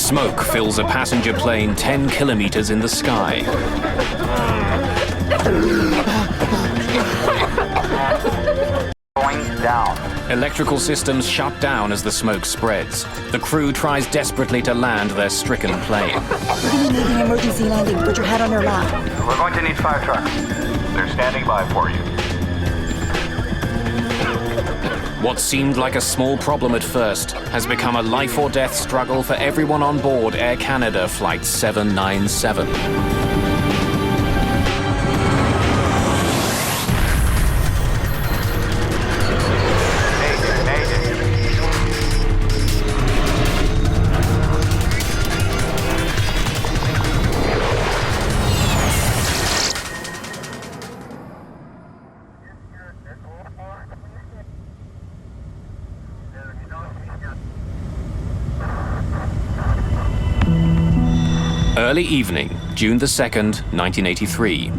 Smoke fills a passenger plane 10 kilometers in the sky. Going down. Electrical systems shut down as the smoke spreads. The crew tries desperately to land their stricken plane. We're gonna need an emergency landing. Put your hat on your lap. We're going to need fire trucks. They're standing by for you. What seemed like a small problem at first has become a life-or-death struggle for everyone on board Air Canada Flight 797. Early evening, June the 2nd, 1983.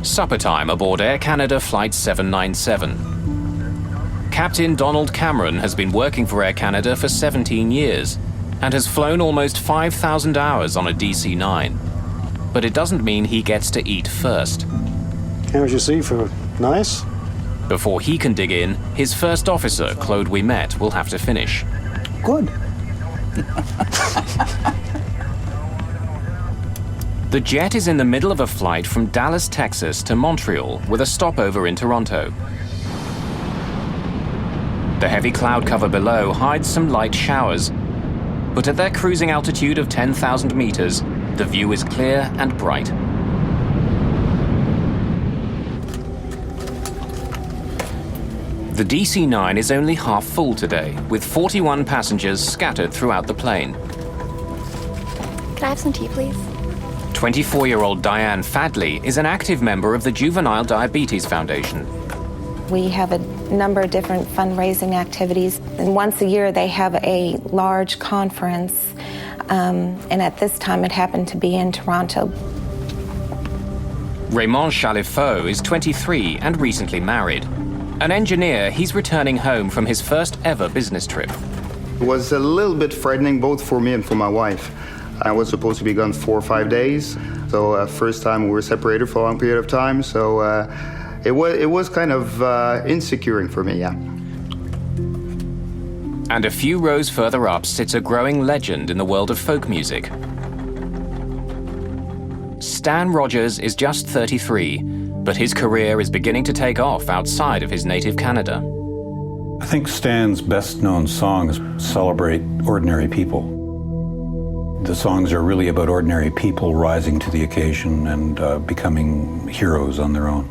Supper time aboard Air Canada Flight 797. Captain Donald Cameron has been working for Air Canada for 17 years and has flown almost 5,000 hours on a DC-9. But it doesn't mean he gets to eat first. How was your seafood? Nice? Before he can dig in, his first officer, Claude Ouimet, will have to finish. Good. The jet is in the middle of a flight from Dallas, Texas to Montreal with a stopover in Toronto. The heavy cloud cover below hides some light showers, but at their cruising altitude of 10,000 meters, the view is clear and bright. The DC-9 is only half full today, with 41 passengers scattered throughout the plane. Could I have some tea, please? 24-year-old Diane Fadley is an active member of the Juvenile Diabetes Foundation. We have a number of different fundraising activities, and once a year they have a large conference, and at this time it happened to be in Toronto. Raymond Chalifot is 23 and recently married. An engineer, he's returning home from his first ever business trip. It was a little bit frightening both for me and for my wife. I was supposed to be gone 4 or 5 days, so first time we were separated for a long period of time, so it was kind of insecuring for me, yeah. And a few rows further up sits a growing legend in the world of folk music. Stan Rogers is just 33, but his career is beginning to take off outside of his native Canada. I think Stan's best-known songs celebrate ordinary people. The songs are really about ordinary people rising to the occasion and becoming heroes on their own.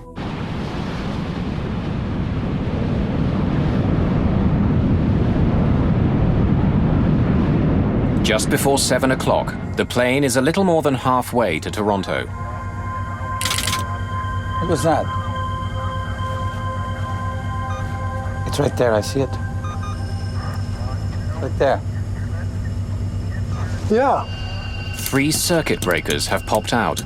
Just before 7 o'clock, the plane is a little more than halfway to Toronto. What was that? It's right there, I see it. Right there. Yeah. 3 circuit breakers have popped out.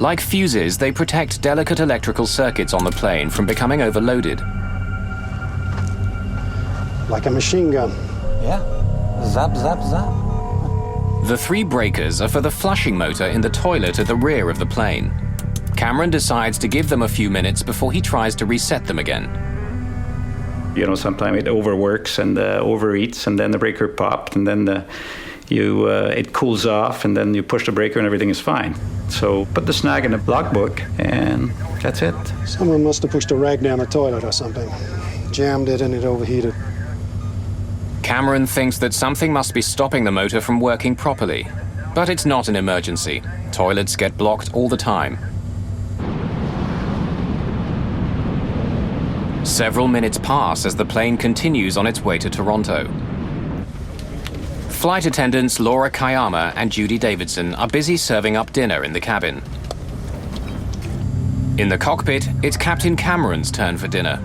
Like fuses, they protect delicate electrical circuits on the plane from becoming overloaded. Like a machine gun. Yeah. Zap, zap, zap. The 3 breakers are for the flushing motor in the toilet at the rear of the plane. Cameron decides to give them a few minutes before he tries to reset them again. You know, sometimes it overworks and overeats, and then the breaker popped, and then it cools off, and then you push the breaker and everything is fine. So put the snag in the logbook, and that's it. Someone must have pushed a rag down the toilet or something. Jammed it and it overheated. Cameron thinks that something must be stopping the motor from working properly. But it's not an emergency. Toilets get blocked all the time. Several minutes pass as the plane continues on its way to Toronto. Flight attendants Laura Kayama and Judy Davidson are busy serving up dinner in the cabin. In the cockpit, it's Captain Cameron's turn for dinner.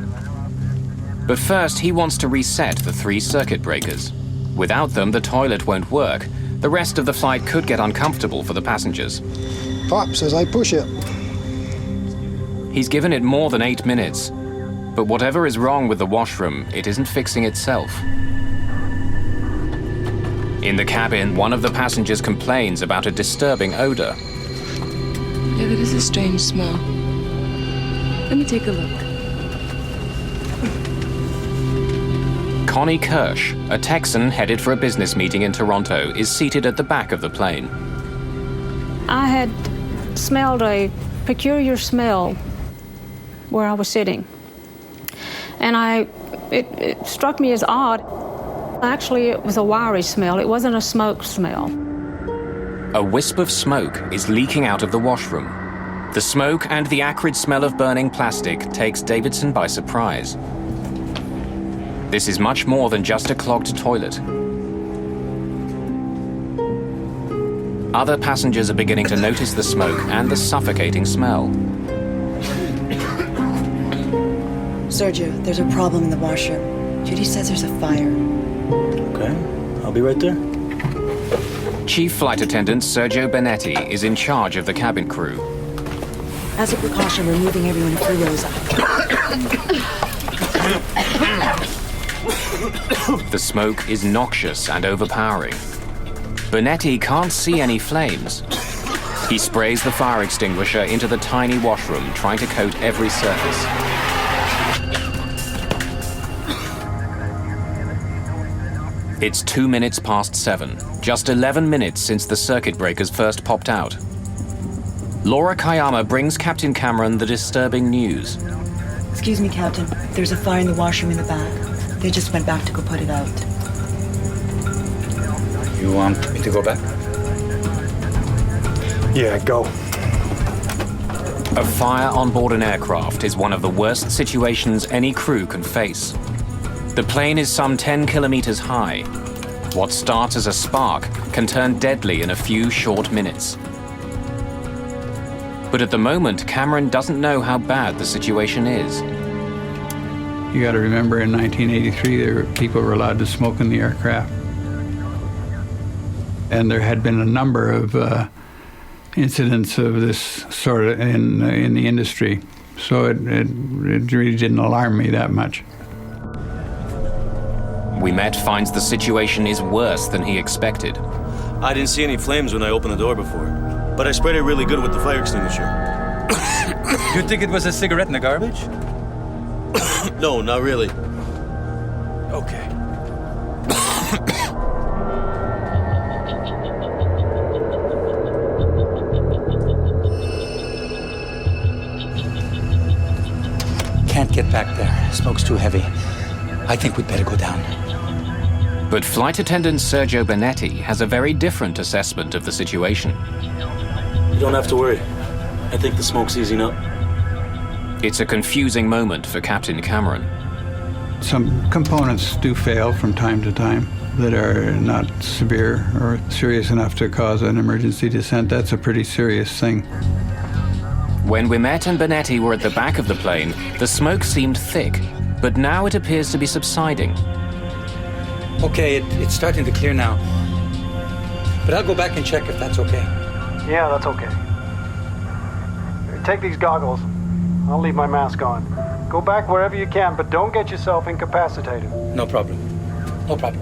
But first, he wants to reset the 3 circuit breakers. Without them, the toilet won't work. The rest of the flight could get uncomfortable for the passengers. Pop says I push it. He's given it more than 8 minutes. But whatever is wrong with the washroom, it isn't fixing itself. In the cabin, one of the passengers complains about a disturbing odor. Yeah, that is a strange smell. Let me take a look. Connie Kirsch, a Texan headed for a business meeting in Toronto, is seated at the back of the plane. I had smelled a peculiar smell where I was sitting. And it struck me as odd. Actually, it was a wiry smell. It wasn't a smoke smell. A wisp of smoke is leaking out of the washroom. The smoke and the acrid smell of burning plastic takes Davidson by surprise. This is much more than just a clogged toilet. Other passengers are beginning to notice the smoke and the suffocating smell. Sergio, there's a problem in the washroom. Judy says there's a fire. Okay, I'll be right there. Chief Flight Attendant Sergio Benetti is in charge of the cabin crew. As a precaution, we're moving everyone to 3 rows up. The smoke is noxious and overpowering. Benetti can't see any flames. He sprays the fire extinguisher into the tiny washroom, trying to coat every surface. It's 2 minutes past 7, just 11 minutes since the circuit breakers first popped out. Laura Kayama brings Captain Cameron the disturbing news. Excuse me, Captain. There's a fire in the washroom in the back. They just went back to go put it out. You want me to go back? Yeah, go. A fire on board an aircraft is one of the worst situations any crew can face. The plane is some 10 kilometers high. What starts as a spark can turn deadly in a few short minutes. But at the moment, Cameron doesn't know how bad the situation is. You got to remember, in 1983, people were allowed to smoke in the aircraft. And there had been a number of incidents of this sort of in the industry. So it really didn't alarm me that much. Ouimet finds the situation is worse than he expected. I didn't see any flames when I opened the door before, but I sprayed it really good with the fire extinguisher. You think it was a cigarette in the garbage? No, not really. Okay. Can't get back there. Smoke's too heavy. I think we'd better go down. But Flight Attendant Sergio Benetti has a very different assessment of the situation. You don't have to worry. I think the smoke's easing up. It's a confusing moment for Captain Cameron. Some components do fail from time to time that are not severe or serious enough to cause an emergency descent. That's a pretty serious thing. When Ouimet and Benetti were at the back of the plane, the smoke seemed thick, but now it appears to be subsiding. Okay, it's starting to clear now. But I'll go back and check if that's okay. Yeah, that's okay. Take these goggles. I'll leave my mask on. Go back wherever you can, but don't get yourself incapacitated. No problem. No problem.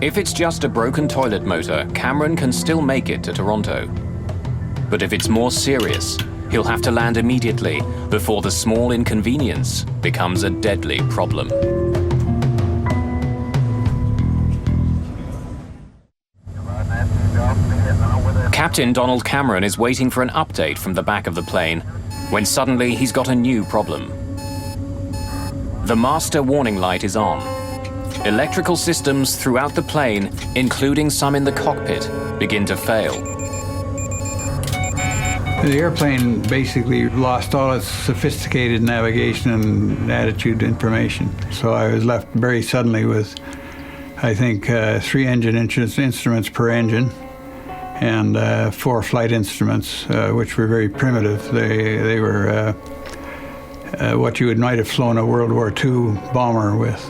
If it's just a broken toilet motor, Cameron can still make it to Toronto. But if it's more serious, he'll have to land immediately before the small inconvenience becomes a deadly problem. Captain Donald Cameron is waiting for an update from the back of the plane when suddenly he's got a new problem. The master warning light is on. Electrical systems throughout the plane, including some in the cockpit, begin to fail. The airplane basically lost all its sophisticated navigation and attitude information. So I was left very suddenly with, I think, 3 engine instruments per engine and 4 flight instruments, which were very primitive. They were what you might have flown a World War II bomber with.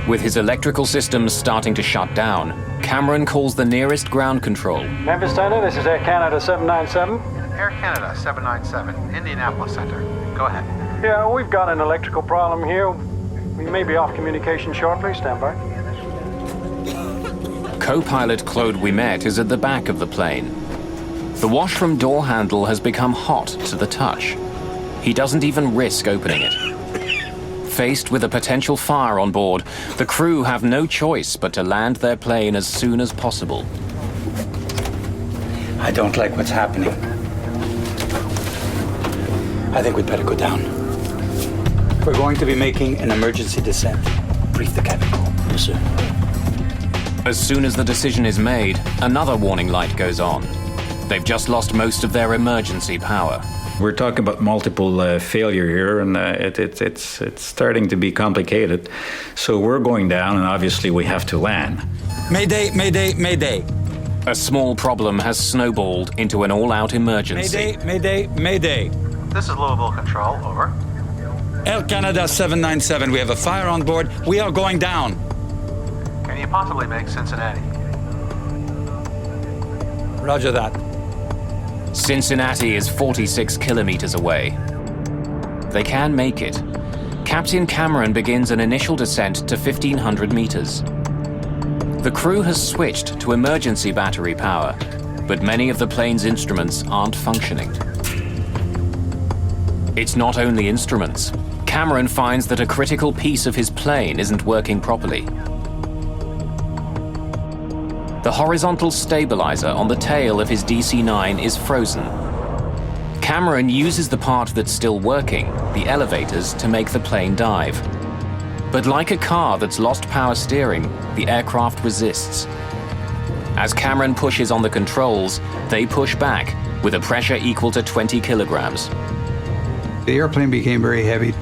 With his electrical systems starting to shut down, Cameron calls the nearest ground control. Memphis Center, this is Air Canada 797. Air Canada 797, Indianapolis Center. Go ahead. Yeah, we've got an electrical problem here. We may be off communication shortly. Stand by. co-pilot Claude Ouimet is at the back of the plane. The washroom door handle has become hot to the touch. He doesn't even risk opening it. Faced with a potential fire on board, the crew have no choice but to land their plane as soon as possible. I don't like what's happening. I think we'd better go down. We're going to be making an emergency descent. Brief the cabin crew. Yes, sir. As soon as the decision is made, another warning light goes on. They've just lost most of their emergency power. We're talking about multiple failure here, and it's starting to be complicated. So we're going down, and obviously we have to land. Mayday, mayday, mayday. A small problem has snowballed into an all-out emergency. Mayday, mayday, mayday. This is Louisville Control, over. Air Canada 797, we have a fire on board. We are going down. Can you possibly make Cincinnati? Roger that. Cincinnati is 46 kilometers away. They can make it. Captain Cameron begins an initial descent to 1,500 meters. The crew has switched to emergency battery power, but many of the plane's instruments aren't functioning. It's not only instruments. Cameron finds that a critical piece of his plane isn't working properly. The horizontal stabilizer on the tail of his DC-9 is frozen. Cameron uses the part that's still working, the elevators, to make the plane dive. But like a car that's lost power steering, the aircraft resists. As Cameron pushes on the controls, they push back with a pressure equal to 20 kilograms. The airplane became very heavy,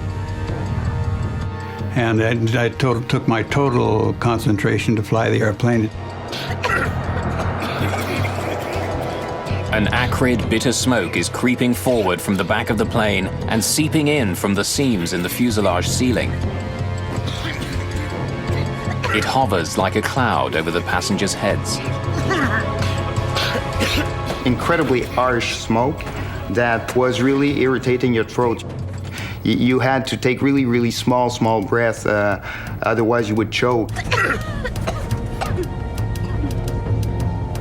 and I took my total concentration to fly the airplane. An acrid, bitter smoke is creeping forward from the back of the plane and seeping in from the seams in the fuselage ceiling. It hovers like a cloud over the passengers' heads. Incredibly harsh smoke that was really irritating your throat. You had to take really, really small breaths, otherwise you would choke.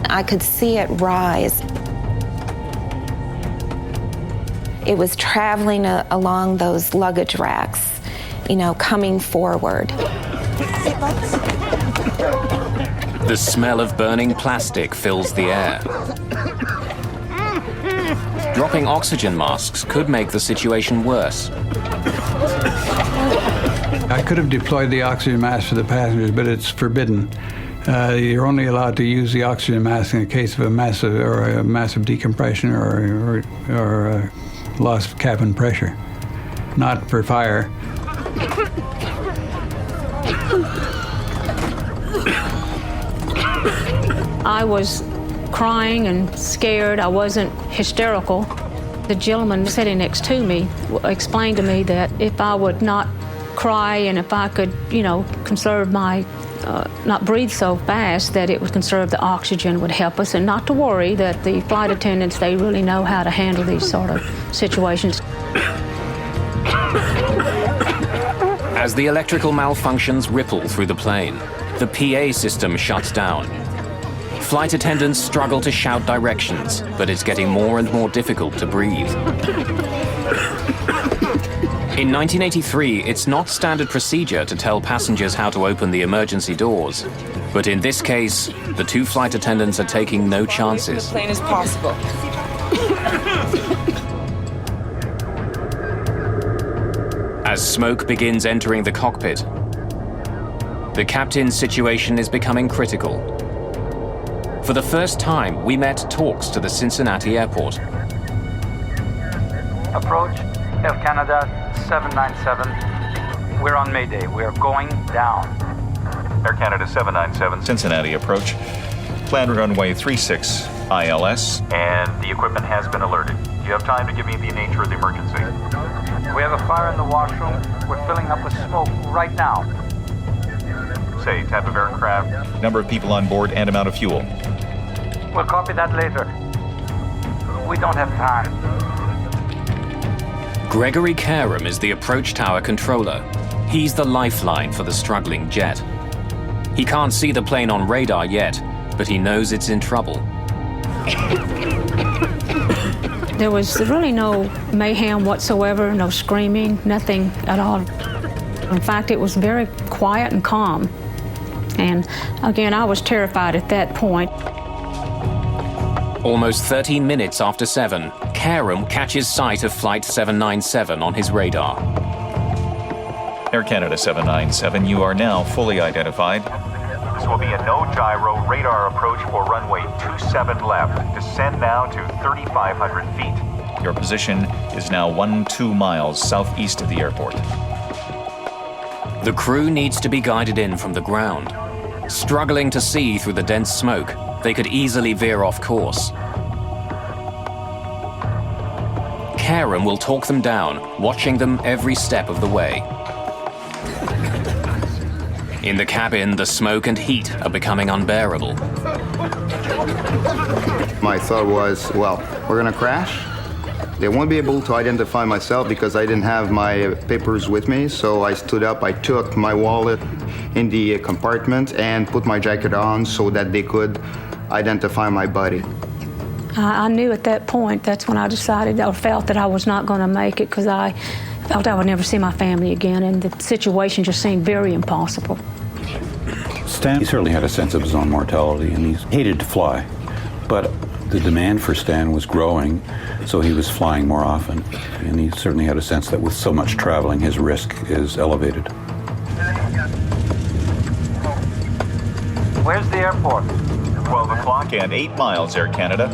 I could see it rise. It was traveling along those luggage racks, coming forward. The smell of burning plastic fills the air. Dropping oxygen masks could make the situation worse. I could have deployed the oxygen mask for the passengers, but it's forbidden. You're only allowed to use the oxygen mask in the case of a massive decompression or loss of cabin pressure, not for fire. I was crying and scared. I wasn't hysterical. The gentleman sitting next to me explained to me that if I would not cry and if I could, conserve my, not breathe so fast, that it would conserve the oxygen, would help us, and not to worry, that the flight attendants, they really know how to handle these sort of situations. As the electrical malfunctions ripple through the plane, the PA system shuts down. Flight attendants struggle to shout directions, but it's getting more and more difficult to breathe. In 1983, it's not standard procedure to tell passengers how to open the emergency doors. But in this case, the two flight attendants are taking no chances. The plane is possible. As smoke begins entering the cockpit, the captain's situation is becoming critical. For the first time, Ouimet talks to the Cincinnati airport. Approach, Air Canada 797. We're on Mayday. We're going down. Air Canada 797, Cincinnati approach. Planned runway 36, ILS. And the equipment has been alerted. Do you have time to give me the nature of the emergency? We have a fire in the washroom. We're filling up with smoke right now. Say, type of aircraft, number of people on board, and amount of fuel. We'll copy that later. We don't have time. Gregory Karam is the approach tower controller. He's the lifeline for the struggling jet. He can't see the plane on radar yet, but he knows it's in trouble. There was really no mayhem whatsoever, no screaming, nothing at all. In fact, it was very quiet and calm. And again, I was terrified at that point. Almost 13 minutes after 7, Karam catches sight of Flight 797 on his radar. Air Canada 797, you are now fully identified. This will be a no-gyro radar approach for runway 27 left. Descend now to 3,500 feet. Your position is now 12 miles southeast of the airport. The crew needs to be guided in from the ground. Struggling to see through the dense smoke, they could easily veer off course. Karam will talk them down, watching them every step of the way. In the cabin, the smoke and heat are becoming unbearable. My thought was, well, we're gonna crash. They won't be able to identify myself because I didn't have my papers with me, so I stood up, I took my wallet in the compartment and put my jacket on so that they could identify my body. I knew at that point, that's when I decided or felt that I was not going to make it because I felt I would never see my family again, and the situation just seemed very impossible. Stan certainly had a sense of his own mortality, and he hated to fly. But the demand for Stan was growing, so he was flying more often. And he certainly had a sense that with so much traveling, his risk is elevated. Where's the airport? 12 o'clock and 8 miles, Air Canada.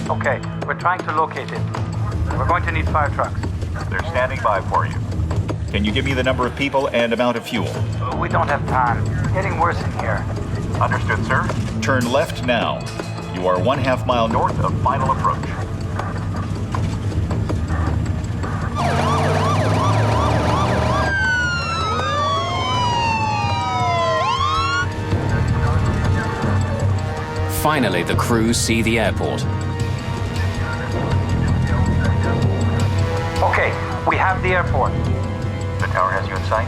Okay, we're trying to locate it. We're going to need fire trucks. They're standing by for you. Can you give me the number of people and amount of fuel? We don't have time. It's getting worse in here. Understood, sir. Turn left now. You are 1/2 mile north of final approach. Finally, the crew see the airport. Okay, we have the airport. The tower has you in sight.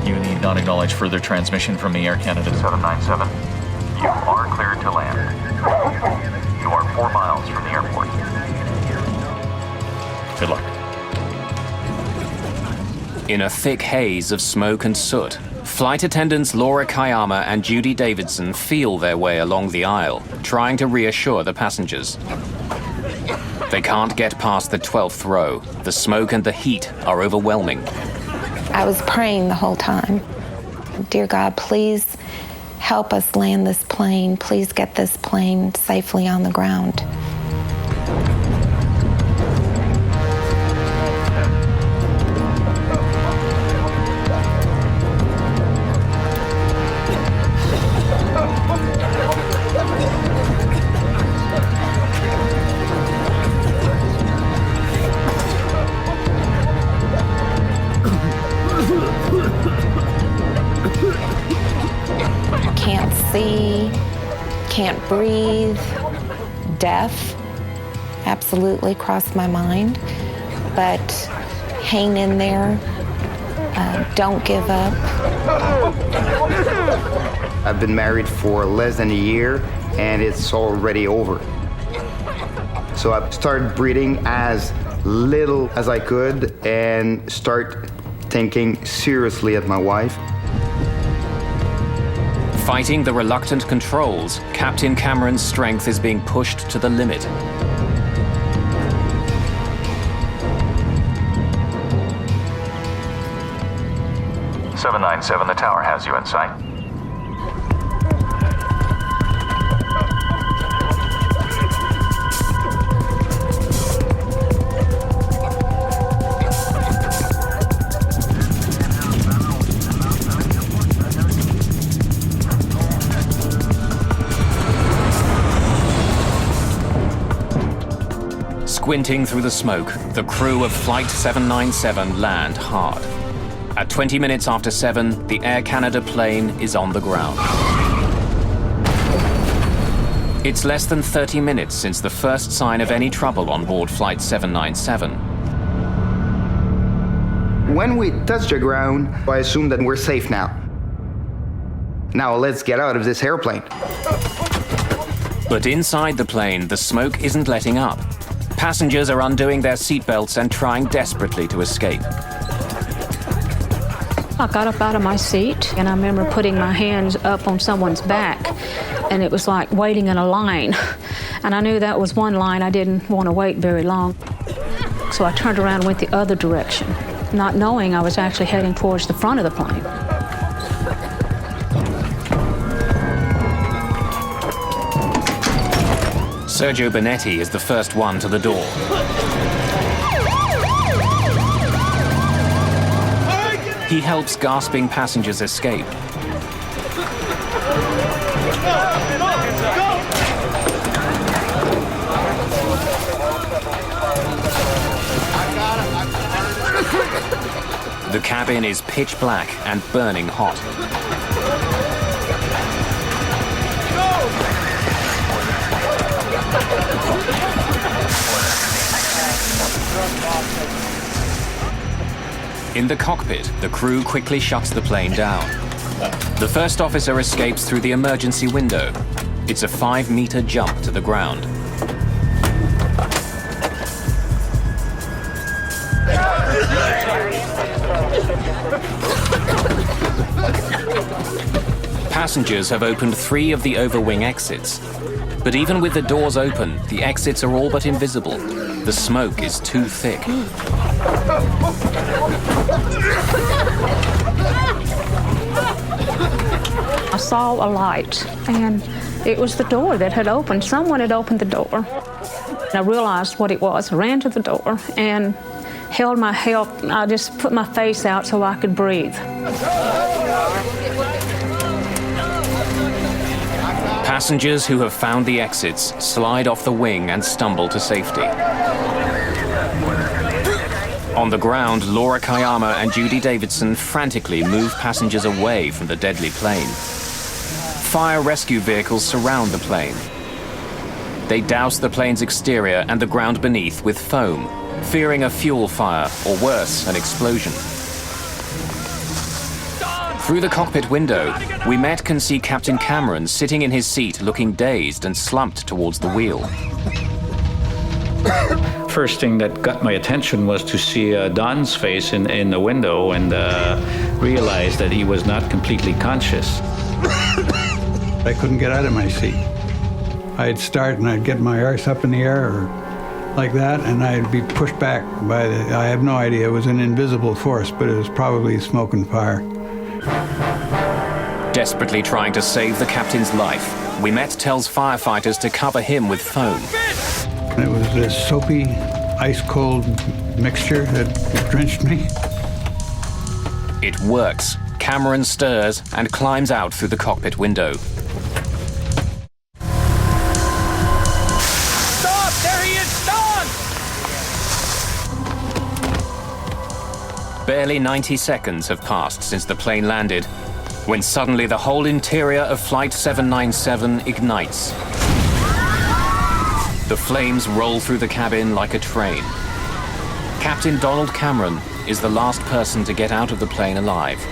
You need not acknowledge further transmission from the Air Canada 797. You are cleared to land. You are 4 miles from the airport. Good luck. In a thick haze of smoke and soot, flight attendants Laura Kayama and Judy Davidson feel their way along the aisle, trying to reassure the passengers. They can't get past the 12th row. The smoke and the heat are overwhelming. I was praying the whole time. Dear God, please help us land this plane. Please get this plane safely on the ground. Can't see, can't breathe, death absolutely crossed my mind, but hang in there, don't give up. I've been married for less than a year and it's already over. So I started breathing as little as I could and start thinking seriously at my wife. Fighting the reluctant controls, Captain Cameron's strength is being pushed to the limit. "797, the tower has you in sight." Squinting through the smoke, the crew of Flight 797 land hard. At 20 minutes after 7, the Air Canada plane is on the ground. It's less than 30 minutes since the first sign of any trouble on board Flight 797. When we touched the ground, I assumed that we're safe now. Now let's get out of this airplane. But inside the plane, the smoke isn't letting up. Passengers are undoing their seatbelts and trying desperately to escape. I got up out of my seat, and I remember putting my hands up on someone's back, and it was like waiting in a line. And I knew that was one line. I didn't want to wait very long. So I turned around and went the other direction, not knowing I was actually heading towards the front of the plane. Sergio Bonetti is the first one to the door. He helps gasping passengers escape. The cabin is pitch black and burning hot. In the cockpit, the crew quickly shuts the plane down. The first officer escapes through the emergency window. It's a 5-meter jump to the ground. Passengers have opened 3 of the overwing exits. But even with the doors open, the exits are all but invisible. The smoke is too thick. I saw a light, and it was the door that had opened. Someone had opened the door. I realized what it was. I ran to the door and held my help. I just put my face out so I could breathe. Passengers who have found the exits slide off the wing and stumble to safety. On the ground, Laura Kayama and Judy Davidson frantically move passengers away from the deadly plane. Fire rescue vehicles surround the plane. They douse the plane's exterior and the ground beneath with foam, fearing a fuel fire or worse, an explosion. Through the cockpit window, we can see Captain Cameron sitting in his seat looking dazed and slumped towards the wheel. First thing that got my attention was to see Don's face in the window and realize that he was not completely conscious. I couldn't get out of my seat. I'd start and I'd get my arse up in the air or like that, and I'd be pushed back by I have no idea. It was an invisible force, but it was probably smoke and fire. Desperately trying to save the captain's life, Ouimet tells firefighters to cover him with foam. It was this soapy, ice-cold mixture that drenched me. It works. Cameron stirs and climbs out through the cockpit window. Stop! There he is! Don! Barely 90 seconds have passed since the plane landed, when suddenly the whole interior of Flight 797 ignites. The flames roll through the cabin like a train. Captain Donald Cameron is the last person to get out of the plane alive.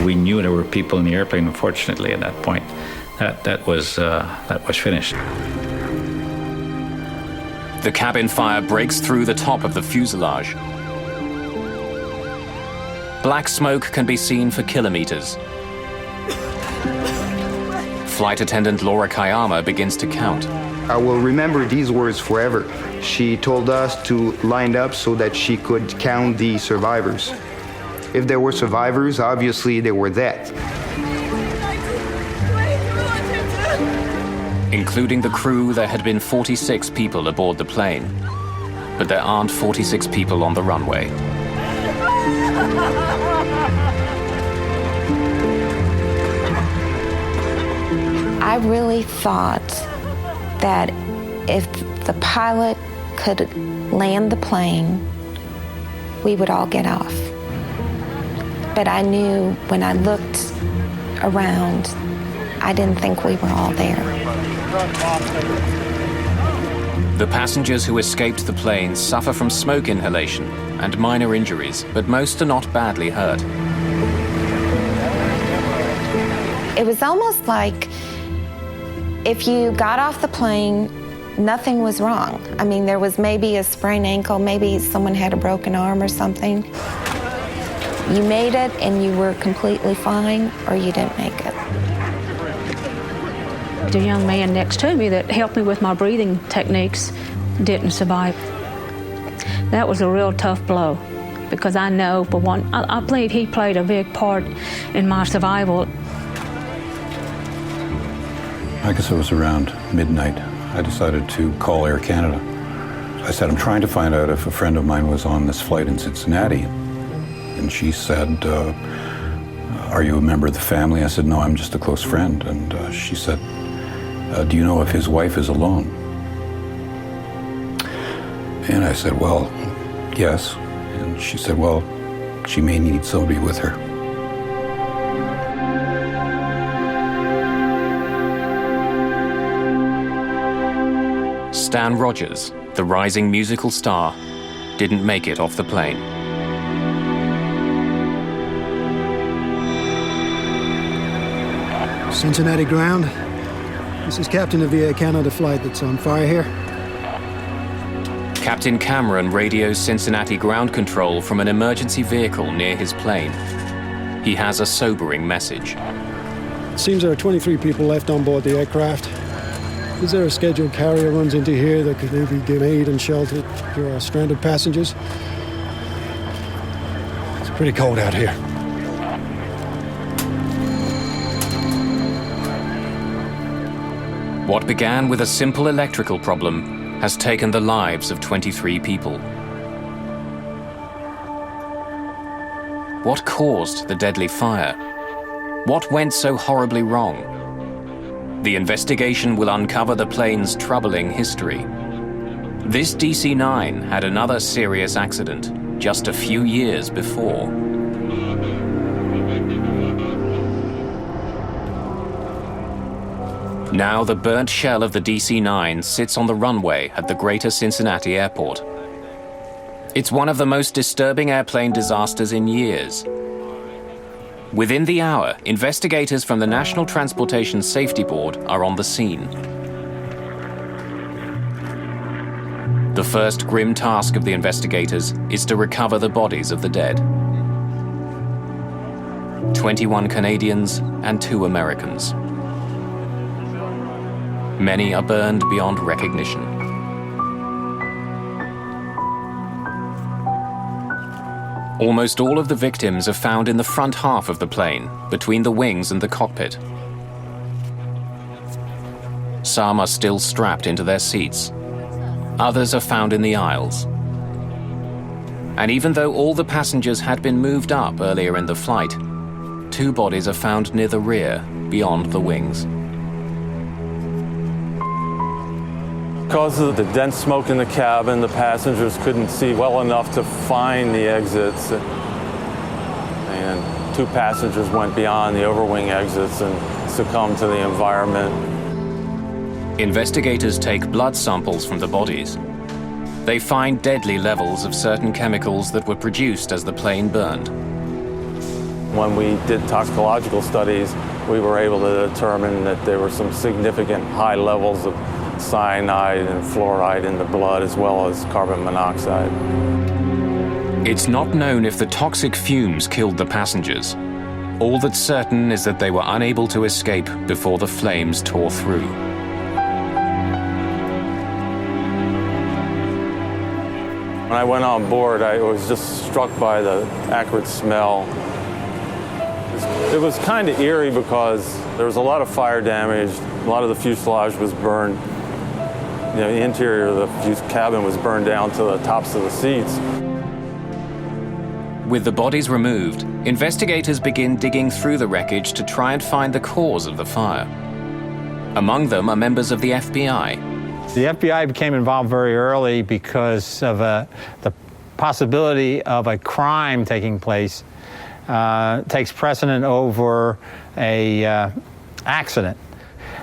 We knew there were people in the airplane, unfortunately, at that point. That was finished. The cabin fire breaks through the top of the fuselage. Black smoke can be seen for kilometers. Flight attendant Laura Kayama begins to count. I will remember these words forever. She told us to line up so that she could count the survivors. If there were survivors, obviously they were dead. Including the crew, there had been 46 people aboard the plane. But there aren't 46 people on the runway. I really thought that if the pilot could land the plane, we would all get off. But I knew when I looked around, I didn't think we were all there. The passengers who escaped the plane suffer from smoke inhalation and minor injuries, but most are not badly hurt. It was almost like if you got off the plane, nothing was wrong. I mean, there was maybe a sprained ankle, maybe someone had a broken arm or something. You made it and you were completely fine, or you didn't make it. The young man next to me that helped me with my breathing techniques didn't survive. That was a real tough blow, because I know, for one, I believe he played a big part in my survival. I guess it was around midnight. I decided to call Air Canada. I said, I'm trying to find out if a friend of mine was on this flight in Cincinnati. And she said, are you a member of the family? I said, no, I'm just a close friend. And she said, do you know if his wife is alone? And I said, well, yes. And she said, well, she may need somebody with her. Stan Rogers, the rising musical star, didn't make it off the plane. Cincinnati ground. This is Captain of the Air Canada flight that's on fire here. Captain Cameron radios Cincinnati ground control from an emergency vehicle near his plane. He has a sobering message. It seems there are 23 people left on board the aircraft. Is there a scheduled carrier runs into here that could maybe give aid and shelter to our stranded passengers? It's pretty cold out here. What began with a simple electrical problem has taken the lives of 23 people. What caused the deadly fire? What went so horribly wrong? The investigation will uncover the plane's troubling history. This DC-9 had another serious accident just a few years before. Now the burnt shell of the DC-9 sits on the runway at the Greater Cincinnati Airport. It's one of the most disturbing airplane disasters in years. Within the hour, investigators from the National Transportation Safety Board are on the scene. The first grim task of the investigators is to recover the bodies of the dead. 21 Canadians and 2 Americans. Many are burned beyond recognition. Almost all of the victims are found in the front half of the plane, between the wings and the cockpit. Some are still strapped into their seats. Others are found in the aisles. And even though all the passengers had been moved up earlier in the flight, 2 bodies are found near the rear, beyond the wings. Because of the dense smoke in the cabin, the passengers couldn't see well enough to find the exits. And 2 passengers went beyond the overwing exits and succumbed to the environment. Investigators take blood samples from the bodies. They find deadly levels of certain chemicals that were produced as the plane burned. When we did toxicological studies, we were able to determine that there were some significant high levels of cyanide and fluoride in the blood, as well as carbon monoxide. It's not known if the toxic fumes killed the passengers. All that's certain is that they were unable to escape before the flames tore through. When I went on board, I was just struck by the acrid smell. It was kind of eerie because there was a lot of fire damage. A lot of the fuselage was burned. You know, the interior of the cabin was burned down to the tops of the seats. With the bodies removed, investigators begin digging through the wreckage to try and find the cause of the fire. Among them are members of the FBI. The FBI became involved very early because of the possibility of a crime taking place takes precedent over a accident.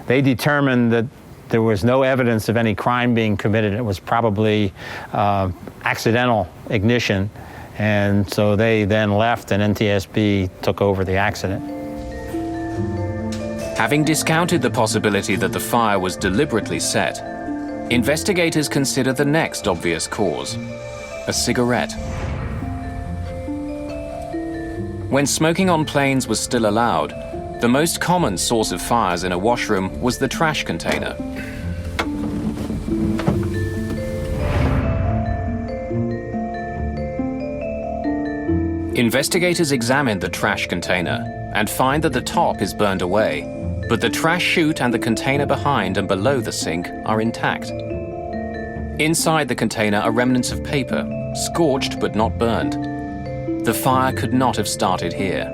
They determined that there was no evidence of any crime being committed. It was probably accidental ignition. And so they then left and NTSB took over the accident. Having discounted the possibility that the fire was deliberately set, investigators consider the next obvious cause, a cigarette. When smoking on planes was still allowed, the most common source of fires in a washroom was the trash container. Investigators examined the trash container and find that the top is burned away, but the trash chute and the container behind and below the sink are intact. Inside the container are remnants of paper, scorched but not burned. The fire could not have started here.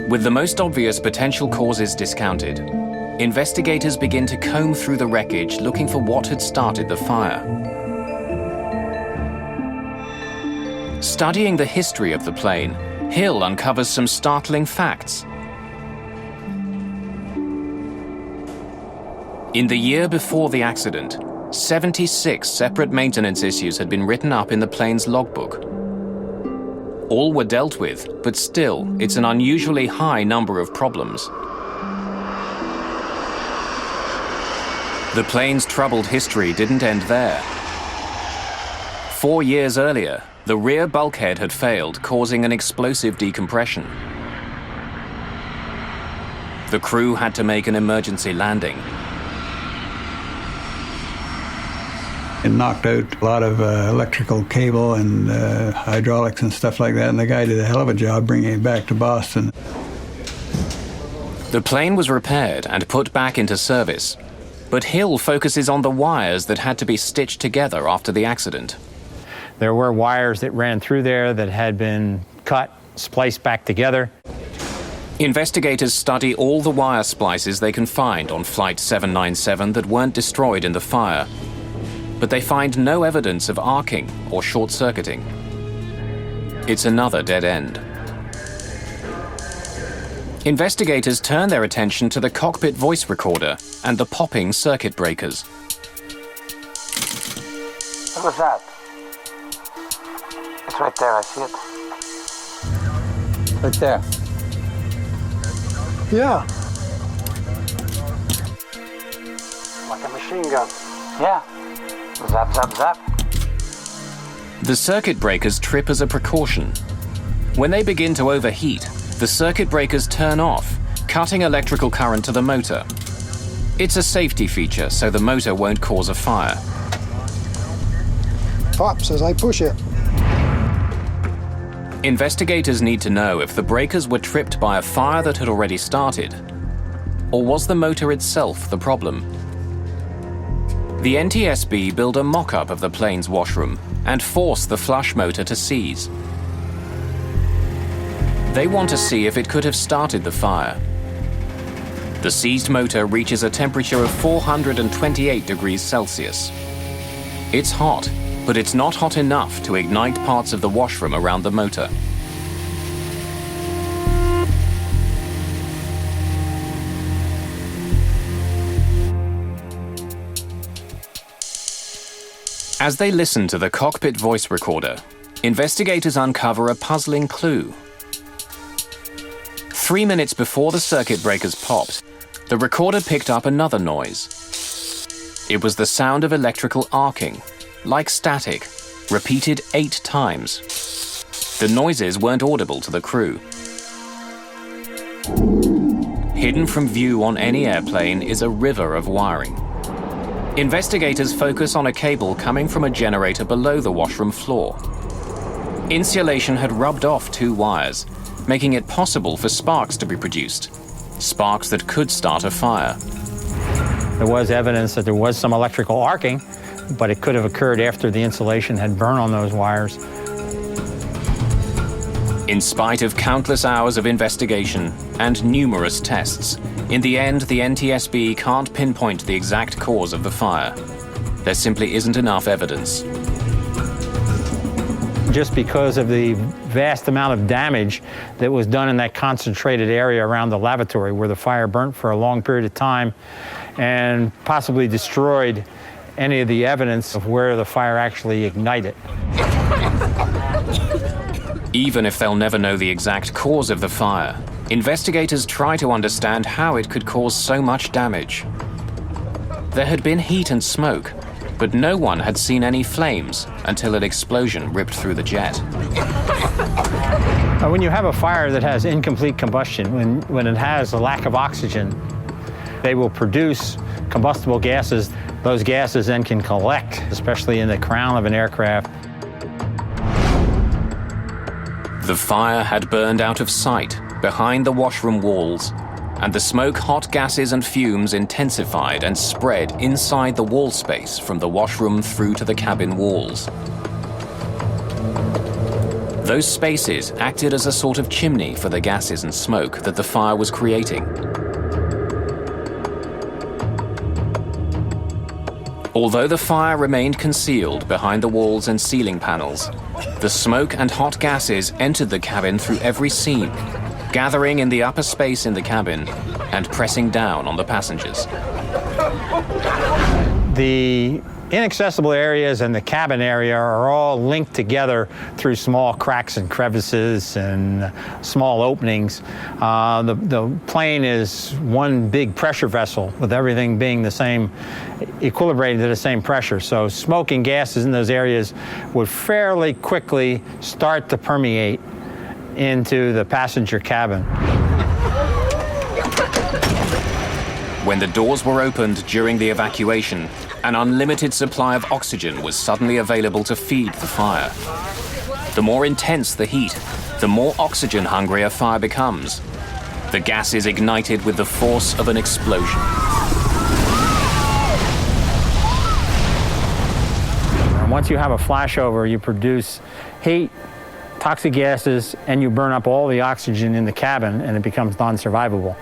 With the most obvious potential causes discounted, investigators begin to comb through the wreckage looking for what had started the fire. Studying the history of the plane, Hill uncovers some startling facts. In the year before the accident, 76 separate maintenance issues had been written up in the plane's logbook. All were dealt with, but still, it's an unusually high number of problems. The plane's troubled history didn't end there. 4 years earlier, the rear bulkhead had failed, causing an explosive decompression. The crew had to make an emergency landing. It knocked out a lot of electrical cable and hydraulics and stuff like that, and the guy did a hell of a job bringing it back to Boston. The plane was repaired and put back into service, but Hill focuses on the wires that had to be stitched together after the accident. There were wires that ran through there that had been cut, spliced back together. Investigators study all the wire splices they can find on Flight 797 that weren't destroyed in the fire, but they find no evidence of arcing or short-circuiting. It's another dead end. Investigators turn their attention to the cockpit voice recorder and the popping circuit breakers. What was that? It's right there, I see it. Right there. Yeah. Like a machine gun. Yeah. Zap, zap, zap. The circuit breakers trip as a precaution. When they begin to overheat, the circuit breakers turn off, cutting electrical current to the motor. It's a safety feature, so the motor won't cause a fire. Pops as I push it. Investigators need to know if the breakers were tripped by a fire that had already started, or was the motor itself the problem? The NTSB build a mock-up of the plane's washroom and force the flush motor to seize. They want to see if it could have started the fire. The seized motor reaches a temperature of 428 degrees Celsius. It's hot, but it's not hot enough to ignite parts of the washroom around the motor. As they listen to the cockpit voice recorder, investigators uncover a puzzling clue. 3 minutes before the circuit breakers popped, the recorder picked up another noise. It was the sound of electrical arcing, like static, repeated 8 times. The noises weren't audible to the crew. Hidden from view on any airplane is a river of wiring. Investigators focus on a cable coming from a generator below the washroom floor. Insulation had rubbed off 2 wires, making it possible for sparks to be produced. Sparks that could start a fire. There was evidence that there was some electrical arcing, but it could have occurred after the insulation had burned on those wires. In spite of countless hours of investigation and numerous tests, in the end, the NTSB can't pinpoint the exact cause of the fire. There simply isn't enough evidence. just because of the vast amount of damage that was done in that concentrated area around the lavatory where the fire burnt for a long period of time and possibly destroyed any of the evidence of where the fire actually ignited. Even if they'll never know the exact cause of the fire, investigators try to understand how it could cause so much damage. There had been heat and smoke, but no one had seen any flames until an explosion ripped through the jet. When you have a fire that has incomplete combustion, when it has a lack of oxygen, they will produce combustible gases. Those gases then can collect, especially in the crown of an aircraft. The fire had burned out of sight behind the washroom walls, and the smoke, hot gases and fumes intensified and spread inside the wall space from the washroom through to the cabin walls. Those spaces acted as a sort of chimney for the gases and smoke that the fire was creating. Although the fire remained concealed behind the walls and ceiling panels, the smoke and hot gases entered the cabin through every seam, gathering in the upper space in the cabin and pressing down on the passengers. The inaccessible areas and the cabin area are all linked together through small cracks and crevices and small openings. The plane is one big pressure vessel with everything being the same, equilibrated to the same pressure. So smoke and gases in those areas would fairly quickly start to permeate into the passenger cabin. When the doors were opened during the evacuation, an unlimited supply of oxygen was suddenly available to feed the fire. The more intense the heat, the more oxygen-hungry a fire becomes. The gas is ignited with the force of an explosion. And once you have a flashover, you produce heat, toxic gases, and you burn up all the oxygen in the cabin, and it becomes non-survivable.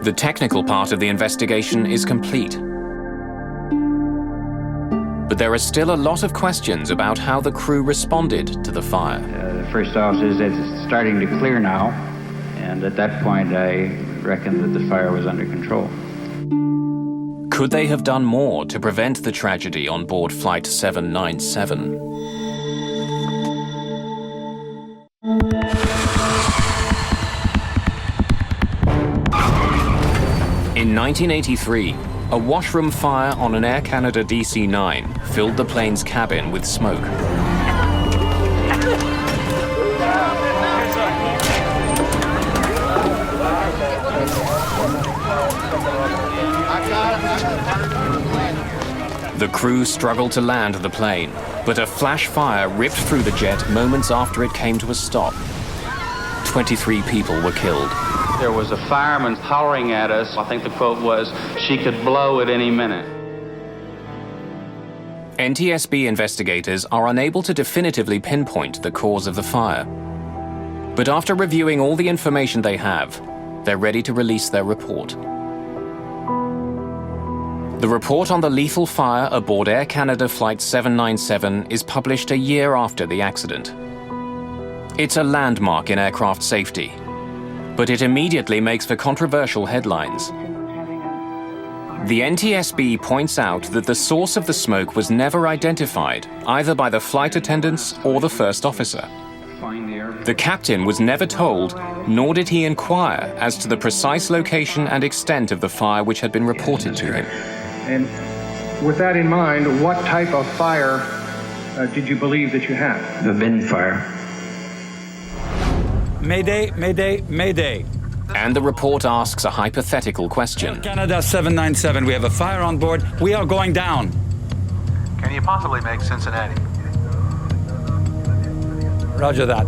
The technical part of the investigation is complete. But there are still a lot of questions about how the crew responded to the fire. The first officer says it's starting to clear now, and at that point I reckon that the fire was under control. Could they have done more to prevent the tragedy on board Flight 797? In 1983, a washroom fire on an Air Canada DC-9 filled the plane's cabin with smoke. The crew struggled to land the plane, but a flash fire ripped through the jet moments after it came to a stop. 23 people were killed. There was a fireman hollering at us. I think the quote was, "She could blow at any minute." NTSB investigators are unable to definitively pinpoint the cause of the fire. But after reviewing all the information they have, they're ready to release their report. The report on the lethal fire aboard Air Canada Flight 797 is published a year after the accident. It's a landmark in aircraft safety, but it immediately makes for controversial headlines. The NTSB points out that the source of the smoke was never identified, either by the flight attendants or the first officer. The captain was never told, nor did he inquire as to the precise location and extent of the fire which had been reported to him. And with that in mind, what type of fire did you believe that you had? The bin fire. Mayday, mayday, mayday. And the report asks a hypothetical question. Air Canada 797, we have a fire on board. We are going down. Can you possibly make Cincinnati? Roger that.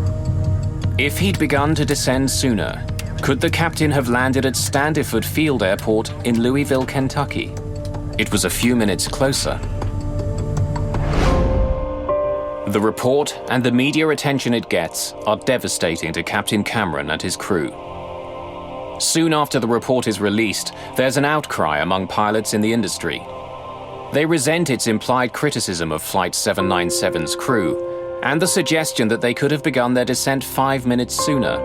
If he'd begun to descend sooner, could the captain have landed at Standiford Field Airport in Louisville, Kentucky? It was a few minutes closer. The report and the media attention it gets are devastating to Captain Cameron and his crew. Soon after the report is released, there's an outcry among pilots in the industry. They resent its implied criticism of Flight 797's crew and the suggestion that they could have begun their descent 5 minutes sooner.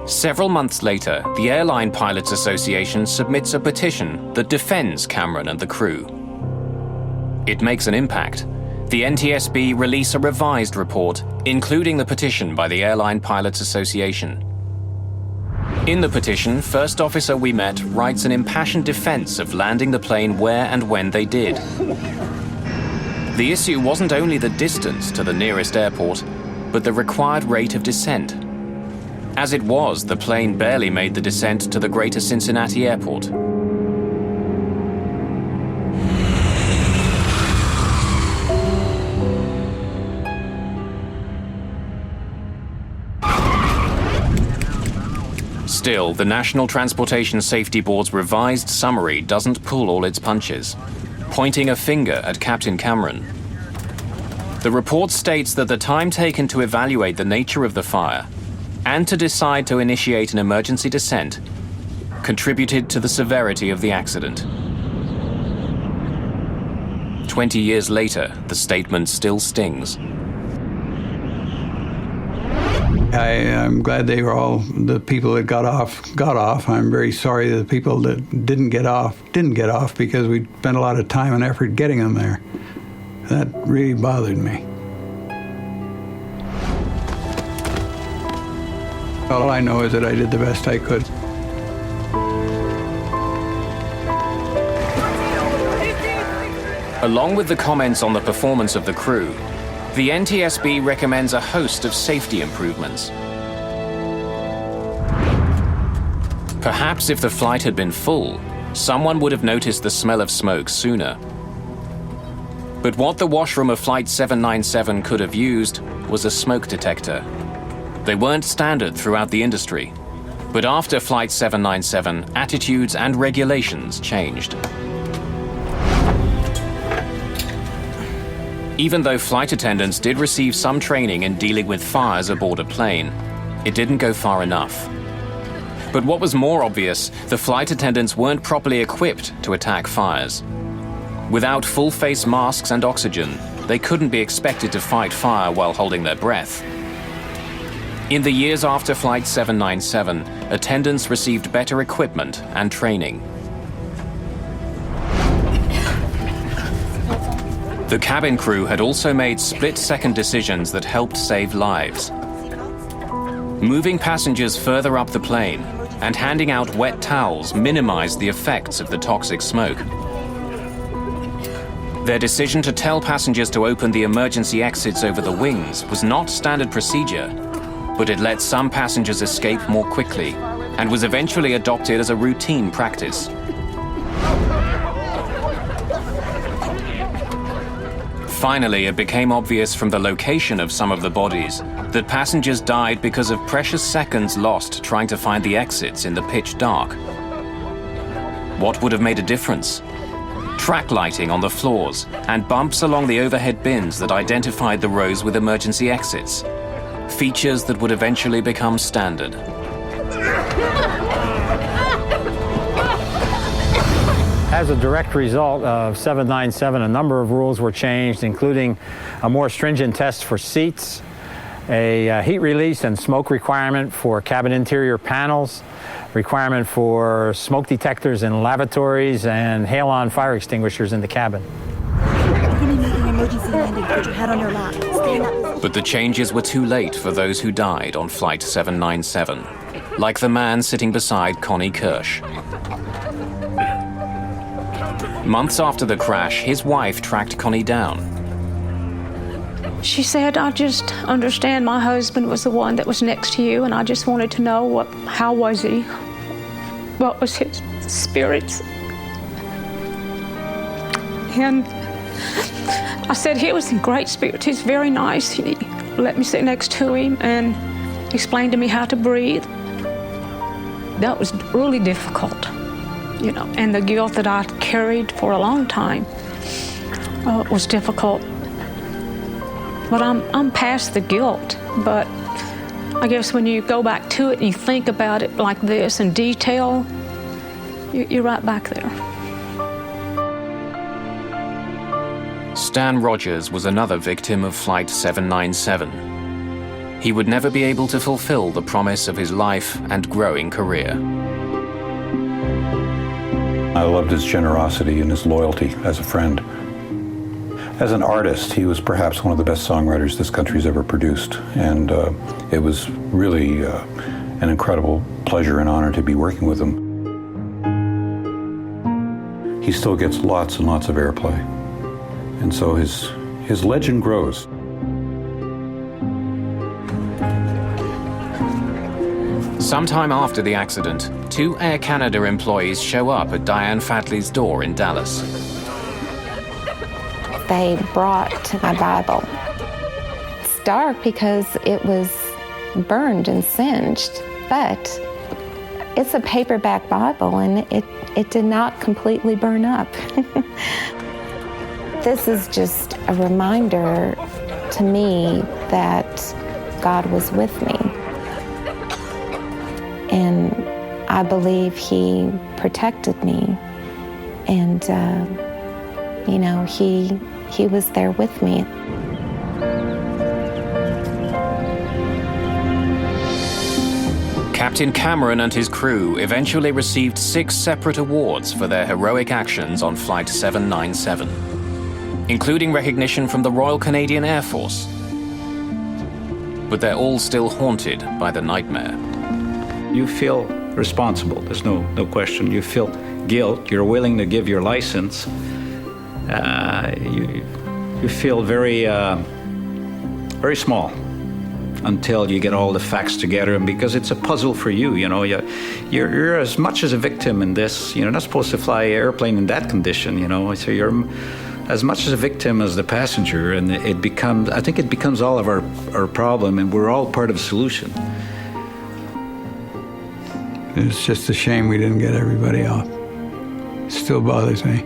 Several months later, the Airline Pilots Association submits a petition that defends Cameron and the crew. It makes an impact. The NTSB release a revised report, including the petition by the Airline Pilots Association. In the petition, First Officer We Met writes an impassioned defense of landing the plane where and when they did. The issue wasn't only the distance to the nearest airport, but the required rate of descent. As it was, the plane barely made the descent to the greater Cincinnati airport. Still, the National Transportation Safety Board's revised summary doesn't pull all its punches, pointing a finger at Captain Cameron. The report states that the time taken to evaluate the nature of the fire and to decide to initiate an emergency descent contributed to the severity of the accident. 20 years later, the statement still stings. I'm glad they were all, the people that got off. I'm very sorry that the people that didn't get off, because we spent a lot of time and effort getting them there. That really bothered me. All I know is that I did the best I could. Along with the comments on the performance of the crew, the NTSB recommends a host of safety improvements. Perhaps if the flight had been full, someone would have noticed the smell of smoke sooner. But what the washroom of Flight 797 could have used was a smoke detector. They weren't standard throughout the industry, but after Flight 797, attitudes and regulations changed. Even though flight attendants did receive some training in dealing with fires aboard a plane, it didn't go far enough. But what was more obvious, the flight attendants weren't properly equipped to attack fires. Without full-face masks and oxygen, they couldn't be expected to fight fire while holding their breath. In the years after Flight 797, attendants received better equipment and training. The cabin crew had also made split-second decisions that helped save lives. Moving passengers further up the plane and handing out wet towels minimized the effects of the toxic smoke. Their decision to tell passengers to open the emergency exits over the wings was not standard procedure, but it let some passengers escape more quickly and was eventually adopted as a routine practice. Finally, it became obvious from the location of some of the bodies that passengers died because of precious seconds lost trying to find the exits in the pitch dark. What would have made a difference? Track lighting on the floors and bumps along the overhead bins that identified the rows with emergency exits. Features that would eventually become standard. As a direct result of 797, a number of rules were changed, including a more stringent test for seats, a heat release and smoke requirement for cabin interior panels, requirement for smoke detectors in lavatories, and halon fire extinguishers in the cabin. You're going to make an emergency landing. Put your head on your lap. Stay in that position. But the changes were too late for those who died on Flight 797, like the man sitting beside Connie Kirsch. Months after the crash, his wife tracked Connie down. She said, I just understand my husband was the one that was next to you, and I just wanted to know how was he? What was his spirits? And I said, he was in great spirits. He's very nice. He let me sit next to him and explained to me how to breathe. That was really difficult, you know, and the guilt that I carried for a long time was difficult. But I'm past the guilt. But I guess when you go back to it and you think about it like this in detail, you're right back there. Stan Rogers was another victim of Flight 797. He would never be able to fulfill the promise of his life and growing career. I loved his generosity and his loyalty as a friend. As an artist, he was perhaps one of the best songwriters this country's ever produced, and it was really an incredible pleasure and honor to be working with him. He still gets lots and lots of airplay, and so his legend grows. Sometime after the accident, 2 Air Canada employees show up at Diane Fatley's door in Dallas. They brought my Bible. It's dark because it was burned and singed, but it's a paperback Bible and it did not completely burn up. This is just a reminder to me that God was with me. And I believe He protected me. And, He was there with me. Captain Cameron and his crew eventually received 6 separate awards for their heroic actions on Flight 797, including recognition from the Royal Canadian Air Force. But they're all still haunted by the nightmare. You feel responsible, there's no question. You feel guilt, you're willing to give your license. You feel very small until you get all the facts together, and because it's a puzzle for you, you're as much as a victim in this. You're not supposed to fly an airplane in that condition, so you're as much as a victim as the passenger, and I think it becomes all of our problem, and we're all part of the solution. It's just a shame we didn't get everybody off. It still bothers me.